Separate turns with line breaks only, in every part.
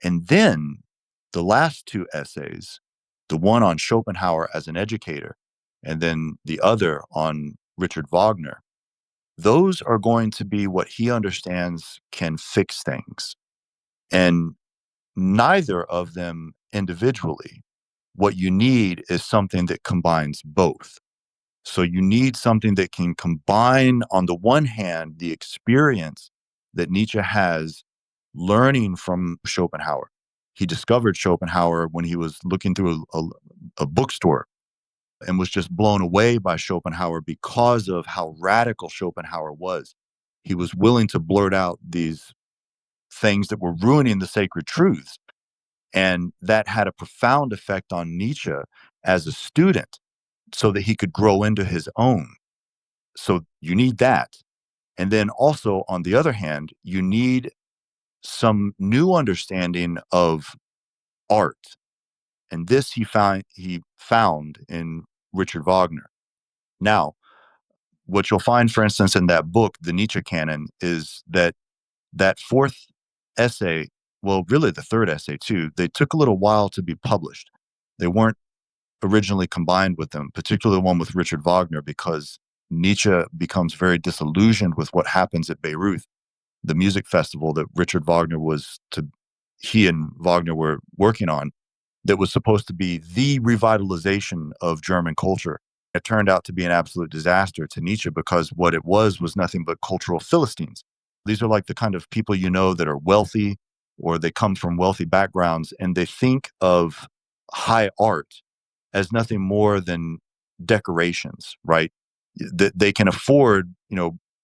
And then the last two essays, the one on Schopenhauer as an educator, and then the other on Richard Wagner, those are going to be what he understands can fix things. And neither of them individually. What you need is something that combines both. So you need something that can combine, on the one hand, the experience that Nietzsche has learning from Schopenhauer. He discovered Schopenhauer when he was looking through a bookstore and was just blown away by Schopenhauer because of how radical Schopenhauer was. He was willing to blurt out these things that were ruining the sacred truths. And that had a profound effect on Nietzsche as a student so that he could grow into his own. So you need that. And then also, on the other hand, you need some new understanding of art. And this he found in Richard Wagner. Now, what you'll find, for instance, in that book, The Nietzsche Canon, is that that fourth essay, well, really the third essay too, they took a little while to be published. They weren't originally combined with them, particularly the one with Richard Wagner, because Nietzsche becomes very disillusioned with what happens at Bayreuth, the music festival that he and Wagner were working on, that was supposed to be the revitalization of German culture. It turned out to be an absolute disaster to Nietzsche because what it was nothing but cultural Philistines. These are like the kind of people that are wealthy or they come from wealthy backgrounds and they think of high art as nothing more than decorations, right? That they can afford,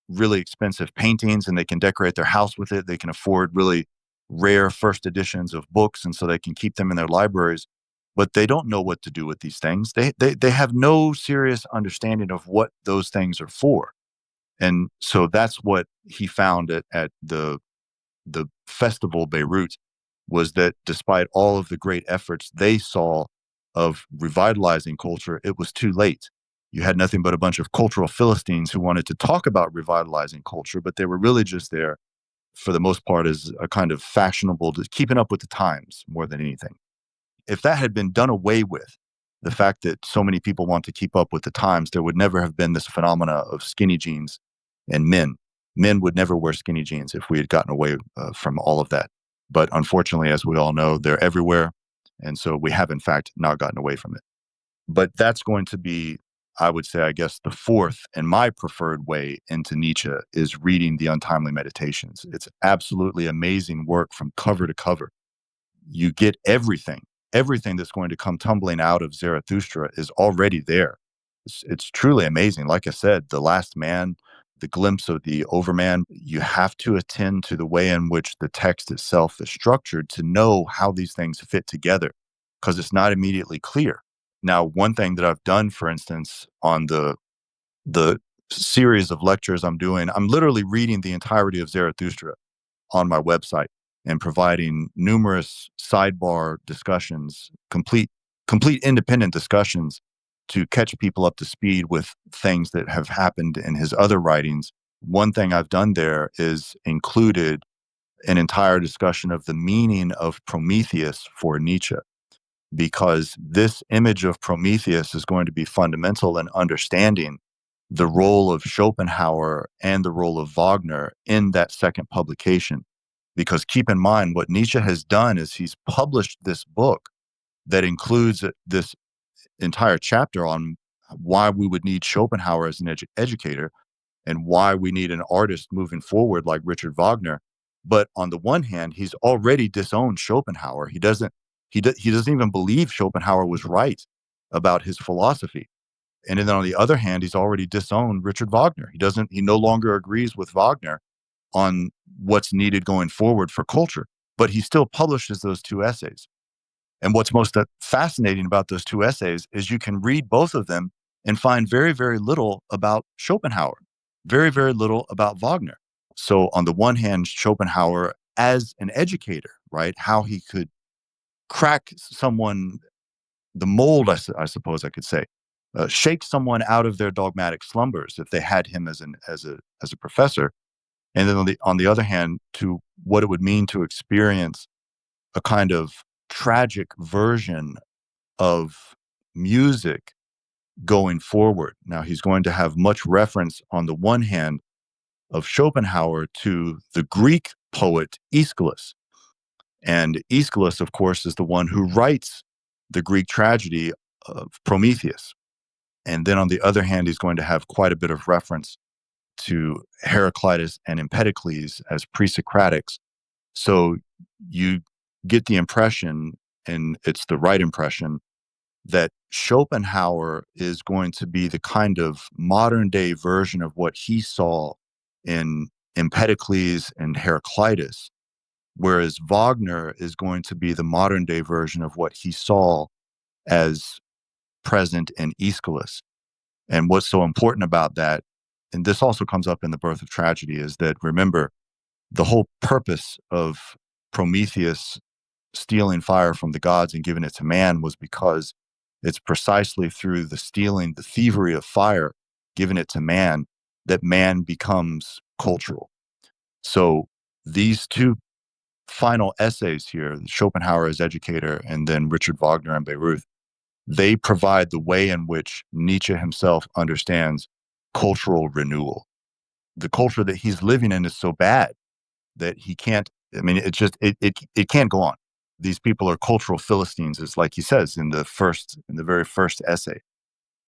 really expensive paintings and they can decorate their house with it. They can afford really rare first editions of books, and so they can keep them in their libraries. But they don't know what to do with these things. They have no serious understanding of what those things are for. And so that's what he found at the festival Beirut, was that despite all of the great efforts they saw of revitalizing culture, it was too late. You had nothing but a bunch of cultural Philistines who wanted to talk about revitalizing culture, but they were really just there for the most part as a kind of fashionable, keeping up with the times more than anything. If that had been done away with, the fact that so many people want to keep up with the times, there would never have been this phenomena of skinny jeans and men. Men would never wear skinny jeans if we had gotten away from all of that. But unfortunately, as we all know, they're everywhere. And so we have, in fact, not gotten away from it. But that's going to be, I would say, I guess, the fourth and my preferred way into Nietzsche is reading the Untimely Meditations. It's absolutely amazing work from cover to cover. You get everything. Everything that's going to come tumbling out of Zarathustra is already there. It's truly amazing. Like I said, the last man, the glimpse of the overman, you have to attend to the way in which the text itself is structured to know how these things fit together, because it's not immediately clear. Now, one thing that I've done, for instance, on the series of lectures I'm doing, I'm literally reading the entirety of Zarathustra on my website and providing numerous sidebar discussions, complete independent discussions to catch people up to speed with things that have happened in his other writings. One thing I've done there is included an entire discussion of the meaning of Prometheus for Nietzsche, because this image of Prometheus is going to be fundamental in understanding the role of Schopenhauer and the role of Wagner in that second publication. Because keep in mind, what Nietzsche has done is he's published this book that includes this entire chapter on why we would need Schopenhauer as an educator and why we need an artist moving forward like Richard Wagner. But on the one hand, he's already disowned Schopenhauer. He doesn't even believe Schopenhauer was right about his philosophy. And then on the other hand, he's already disowned Richard Wagner. He no longer agrees with Wagner on what's needed going forward for culture, but he still publishes those two essays. And what's most fascinating about those two essays is you can read both of them and find very, very little about Schopenhauer, very, very little about Wagner. So on the one hand, Schopenhauer as an educator, right, how he could crack someone, the mold, I suppose I could say, shake someone out of their dogmatic slumbers if they had him as a professor. And then on the other hand, to what it would mean to experience a kind of tragic version of music going forward. Now, he's going to have much reference on the one hand of Schopenhauer to the Greek poet Aeschylus. And Aeschylus, of course, is the one who writes the Greek tragedy of Prometheus. And then on the other hand, he's going to have quite a bit of reference to Heraclitus and Empedocles as pre-Socratics. So you get the impression, and it's the right impression, that Schopenhauer is going to be the kind of modern day version of what he saw in Empedocles and Heraclitus, whereas Wagner is going to be the modern day version of what he saw as present in Aeschylus. And what's so important about that, and this also comes up in The Birth of Tragedy, is that, remember, the whole purpose of Prometheus stealing fire from the gods and giving it to man was because it's precisely through the stealing, the thievery of fire, giving it to man, that man becomes cultural. So these two final essays here, Schopenhauer as educator and then Richard Wagner and Bayreuth, they provide the way in which Nietzsche himself understands cultural renewal. The culture that he's living in is so bad that he can't, I mean, it can't go on. These people are cultural Philistines, it's like he says in the very first essay.